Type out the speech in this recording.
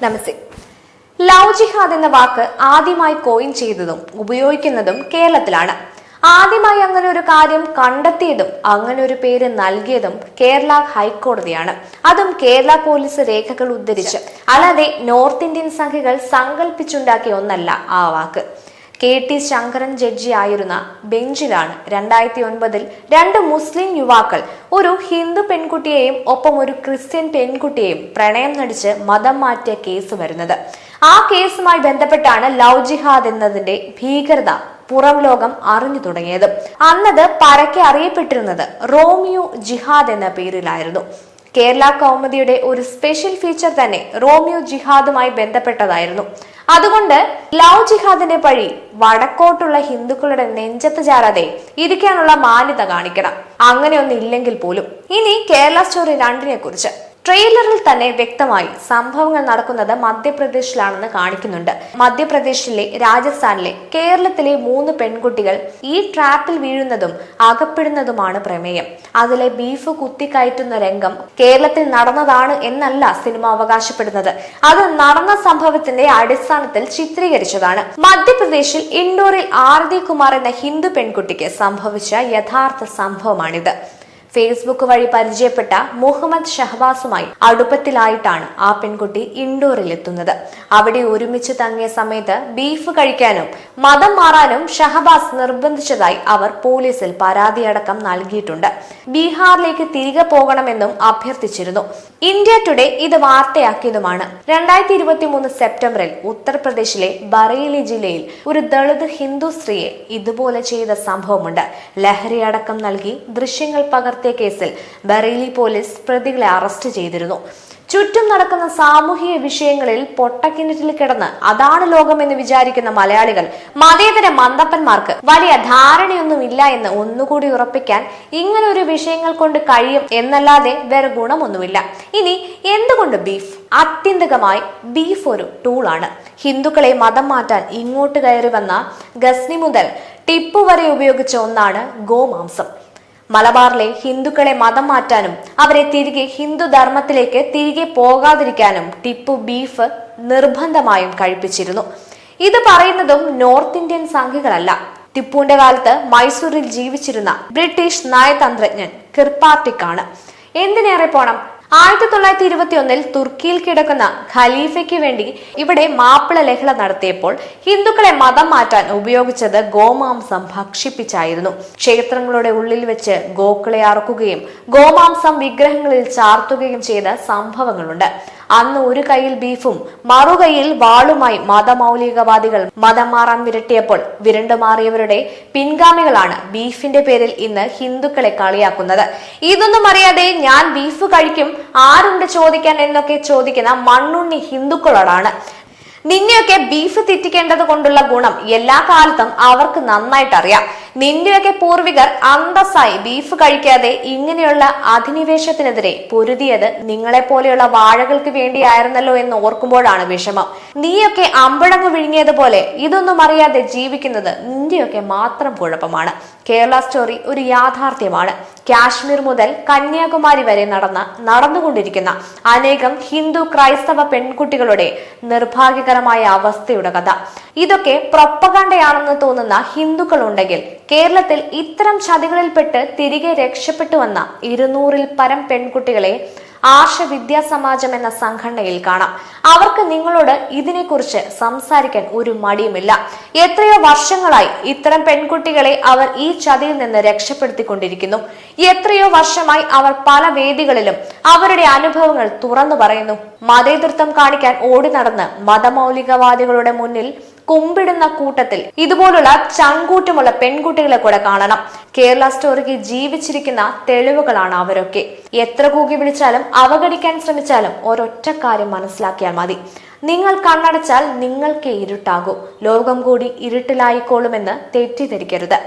നമസ്തേ. Love ജിഹാദ് എന്ന വാക്ക് ആദ്യമായി coin ചെയ്തതും ഉപയോഗിക്കുന്നതും കേരളത്തിലാണ്. ആദ്യമായി അങ്ങനെ ഒരു കാര്യം കണ്ടെത്തിയതും അങ്ങനെ ഒരു പേര് നൽകിയതും കേരള ഹൈക്കോടതിയാണ്. അതും കേരള പോലീസ് രേഖകൾ ഉദ്ധരിച്ച്. അല്ലാതെ നോർത്ത് ഇന്ത്യൻ സംഘികൾ സങ്കല്പിച്ചുണ്ടാക്കിയ ഒന്നല്ല ആ വാക്ക്. KT ശങ്കരൻ ജഡ്ജി ആയിരുന്ന ബെഞ്ചിലാണ് 2009 രണ്ട് മുസ്ലിം യുവാക്കൾ ഒരു ഹിന്ദു പെൺകുട്ടിയെയും ഒപ്പം ഒരു ക്രിസ്ത്യൻ പെൺകുട്ടിയെയും പ്രണയം നടിച്ച് മതം മാറ്റിയ കേസ് വരുന്നത്. ആ കേസുമായി ബന്ധപ്പെട്ടാണ് ലവ് ജിഹാദ് എന്നതിന്റെ ഭീകരത പുറം ലോകം അറിഞ്ഞു തുടങ്ങിയത്. അന്നത് പരക്കെ അറിയപ്പെട്ടിരുന്നത് റോമിയോ ജിഹാദ് എന്ന പേരിലായിരുന്നു. കേരള കൗമുദിയുടെ ഒരു സ്പെഷ്യൽ ഫീച്ചർ തന്നെ റോമിയോ ജിഹാദുമായി ബന്ധപ്പെട്ടതായിരുന്നു. അതുകൊണ്ട് ലവ് ജിഹാദിന്റെ പഴി വടക്കോട്ടുള്ള ഹിന്ദുക്കളുടെ നെഞ്ചത്ത് ചാരാതെ ഇരിക്കാനുള്ള മാന്യത കാണിക്കണം. അങ്ങനെയൊന്നും ഇല്ലെങ്കിൽ പോലും. ഇനി കേരള സ്റ്റോറി 2 കുറിച്ച് ട്രെയിലറിൽ തന്നെ വ്യക്തമായി സംഭവങ്ങൾ നടക്കുന്നത് മധ്യപ്രദേശിലാണെന്ന് കാണിക്കുന്നുണ്ട്. മധ്യപ്രദേശിലെ, രാജസ്ഥാനിലെ, കേരളത്തിലെ 3 പെൺകുട്ടികൾ ഈ ട്രാപ്പിൽ വീഴുന്നതും അകപ്പെടുന്നതുമാണ് പ്രമേയം. അതിലെ ബീഫ് കുത്തിക്കയറ്റുന്ന രംഗം കേരളത്തിൽ നടന്നതാണ് എന്നല്ല സിനിമ അവകാശപ്പെടുന്നത്. അത് നടന്ന സംഭവത്തിന്റെ അടിസ്ഥാനത്തിൽ ചിത്രീകരിച്ചതാണ്. മധ്യപ്രദേശിൽ ഇൻഡോറിൽ ആരതി കുമാർ എന്ന ഹിന്ദു പെൺകുട്ടിക്ക് സംഭവിച്ച യഥാർത്ഥ സംഭവമാണിത്. ഫേസ്ബുക്ക് വഴി പരിചയപ്പെട്ട മുഹമ്മദ് ഷഹബാസുമായി അടുപ്പത്തിലായിട്ടാണ് ആ പെൺകുട്ടി ഇൻഡോറിൽ എത്തുന്നത്. അവിടെ ഒരുമിച്ച് തങ്ങിയ സമയത്ത് ബീഫ് കഴിക്കാനും മതം മാറാനും ഷഹബാസ് നിർബന്ധിച്ചതായി അവർ പോലീസിൽ പരാതിയടക്കം നൽകിയിട്ടുണ്ട്. ബീഹാറിലേക്ക് തിരികെ പോകണമെന്നും അഭ്യർത്ഥിച്ചിരുന്നു. ഇന്ത്യ ടുഡേ ഇത് വാർത്തയാക്കിയതുമാണ്. 2023 സെപ്റ്റംബറിൽ ഉത്തർപ്രദേശിലെ ബറേലി ജില്ലയിൽ ഒരു ദളിത് ഹിന്ദു സ്ത്രീയെ ഇതുപോലെ ചെയ്ത സംഭവമുണ്ട്. ലഹരി അടക്കം നൽകി ദൃശ്യങ്ങൾ പകർത്തിയ കേസിൽ ബറേലി പോലീസ് പ്രതികളെ അറസ്റ്റ് ചെയ്തിരുന്നു. ചുറ്റും നടക്കുന്ന സാമൂഹിക വിഷയങ്ങളിൽ പൊട്ടക്കിണറ്റിൽ കിടന്ന് അതാണ് ലോകമെന്ന് വിചാരിക്കുന്ന മലയാളികൾ മതേതര മന്ദപ്പന്മാർക്ക് വലിയ ധാരണയൊന്നുമില്ല എന്ന് ഒന്നുകൂടി ഉറപ്പിക്കാൻ ഇങ്ങനെ ഒരു വിഷയങ്ങൾ കൊണ്ട് കഴിയും എന്നല്ലാതെ വേറെ ഗുണമൊന്നുമില്ല. ഇനി എന്തുകൊണ്ട് ബീഫ്? ആത്യന്തികമായി ബീഫ് ഒരു ടൂളാണ്. ഹിന്ദുക്കളെ മതം മാറ്റാൻ ഇങ്ങോട്ട് കയറി വന്ന ഗസ്നി മുതൽ ടിപ്പു വരെ ഉപയോഗിച്ച ഒന്നാണ് ഗോമാംസം. മലബാറിലെ ഹിന്ദുക്കളെ മതം മാറ്റാനും അവരെ തിരികെ ഹിന്ദു ധർമ്മത്തിലേക്ക് തിരികെ പോകാതിരിക്കാനും ടിപ്പു ബീഫ് നിർബന്ധമായും കഴിപ്പിച്ചിരുന്നു. ഇത് പറയുന്നതും നോർത്ത് ഇന്ത്യൻ സംഘികളല്ല. ടിപ്പുവിന്റെ കാലത്ത് മൈസൂരിൽ ജീവിച്ചിരുന്ന ബ്രിട്ടീഷ് നയതന്ത്രജ്ഞൻ കിർപാട്രിക്കാണ്. എന്തിനേറെ പോണം, 1921 തുർക്കിയിൽ കിടക്കുന്ന ഖലീഫയ്ക്ക് വേണ്ടി ഇവിടെ മാപ്പിള ലഹള നടത്തിയപ്പോൾ ഹിന്ദുക്കളെ മതം മാറ്റാൻ ഉപയോഗിച്ചത് ഗോമാംസം ഭക്ഷിപ്പിച്ചായിരുന്നു. ക്ഷേത്രങ്ങളുടെ ഉള്ളിൽ വെച്ച് ഗോക്കളെ അറക്കുകയും ഗോമാംസം വിഗ്രഹങ്ങളിൽ ചാർത്തുകയും ചെയ്ത സംഭവങ്ങളുണ്ട്. അന്ന് ഒരു കൈയിൽ ബീഫും മറുകൈയിൽ വാളുമായി മതമൗലികവാദികൾ മതം മാറാൻ വിരട്ടിയപ്പോൾ വിരണ്ടുമാറിയവരുടെ പിൻഗാമികളാണ് ബീഫിന്റെ പേരിൽ ഇന്ന് ഹിന്ദുക്കളെ കളിയാക്കുന്നത്. ഇതൊന്നും അറിയാതെ ഞാൻ ബീഫ് കഴിക്കും, ആരുണ്ട് ചോദിക്കാൻ എന്നൊക്കെ ചോദിക്കുന്ന മണ്ണുണ്ണി ഹിന്ദുക്കളോടാണ്. നിന്നെയൊക്കെ ബീഫ് തെറ്റിക്കേണ്ടത് കൊണ്ടുള്ള ഗുണം എല്ലാ കാലത്തും അവർക്ക് നന്നായിട്ട് അറിയാം. നിന്റെയൊക്കെ പൂർവികർ അന്തസ്സായി ബീഫ് കഴിക്കാതെ ഇങ്ങനെയുള്ള അധിനിവേശത്തിനെതിരെ പൊരുതിയത് നിങ്ങളെ പോലെയുള്ള വാഴകൾക്ക് വേണ്ടിയായിരുന്നല്ലോ എന്ന് ഓർക്കുമ്പോഴാണ് വിഷമം. നീയൊക്കെ അമ്പഴങ്ങ് വിഴുങ്ങിയതുപോലെ ഇതൊന്നും അറിയാതെ ജീവിക്കുന്നത് നിന്റെയൊക്കെ മാത്രം കുഴപ്പമാണ്. കേരള സ്റ്റോറി ഒരു യാഥാർത്ഥ്യമാണ്. കാശ്മീർ മുതൽ കന്യാകുമാരി വരെ നടന്നുകൊണ്ടിരിക്കുന്ന അനേകം ഹിന്ദു ക്രൈസ്തവ പെൺകുട്ടികളുടെ നിർഭാഗ്യകരമായ അവസ്ഥയുടെ കഥ. ഇതൊക്കെ പ്രൊപ്പഗണ്ടയാണെന്ന് തോന്നുന്ന ഹിന്ദുക്കൾ ഉണ്ടെങ്കിൽ കേരളത്തിൽ ഇത്തരം ചതികളിൽപ്പെട്ട് തിരികെ രക്ഷപ്പെട്ടു വന്ന 200-ൽ പരം പെൺകുട്ടികളെ ആർഷ വിദ്യാസമാജം എന്ന സംഘടനയിൽ കാണാം. അവർക്ക് നിങ്ങളോട് ഇതിനെക്കുറിച്ച് സംസാരിക്കാൻ ഒരു മടിയുമില്ല. എത്രയോ വർഷങ്ങളായി ഇത്തരം പെൺകുട്ടികളെ അവർ ഈ ചതിയിൽ നിന്ന് രക്ഷപ്പെടുത്തിക്കൊണ്ടിരിക്കുന്നു. എത്രയോ വർഷമായി അവർ പല വേദികളിലും അവരുടെ അനുഭവങ്ങൾ തുറന്നു പറയുന്നു. മതേതൃത്വം കാണിക്കാൻ ഓടി നടന്ന് മതമൗലികവാദികളുടെ മുന്നിൽ കുമ്പിടുന്ന കൂട്ടത്തിൽ ഇതുപോലുള്ള ചങ്കൂറ്റമുള്ള പെൺകുട്ടികളെ കൂടെ കാണണം. കേരള സ്റ്റോറിക്ക് ജീവിച്ചിരിക്കുന്ന തെളിവുകളാണ് അവരൊക്കെ. എത്ര കൂകി വിളിച്ചാലും അവഗണിക്കാൻ ശ്രമിച്ചാലും ഒരൊറ്റ കാര്യം മനസ്സിലാക്കിയാൽ മതി: നിങ്ങൾ കണ്ണടച്ചാൽ നിങ്ങൾക്ക് ഇരുട്ടാകൂ, ലോകം കൂടി ഇരുട്ടിലായിക്കോളുമെന്ന് തെറ്റിദ്ധരിക്കരുത്.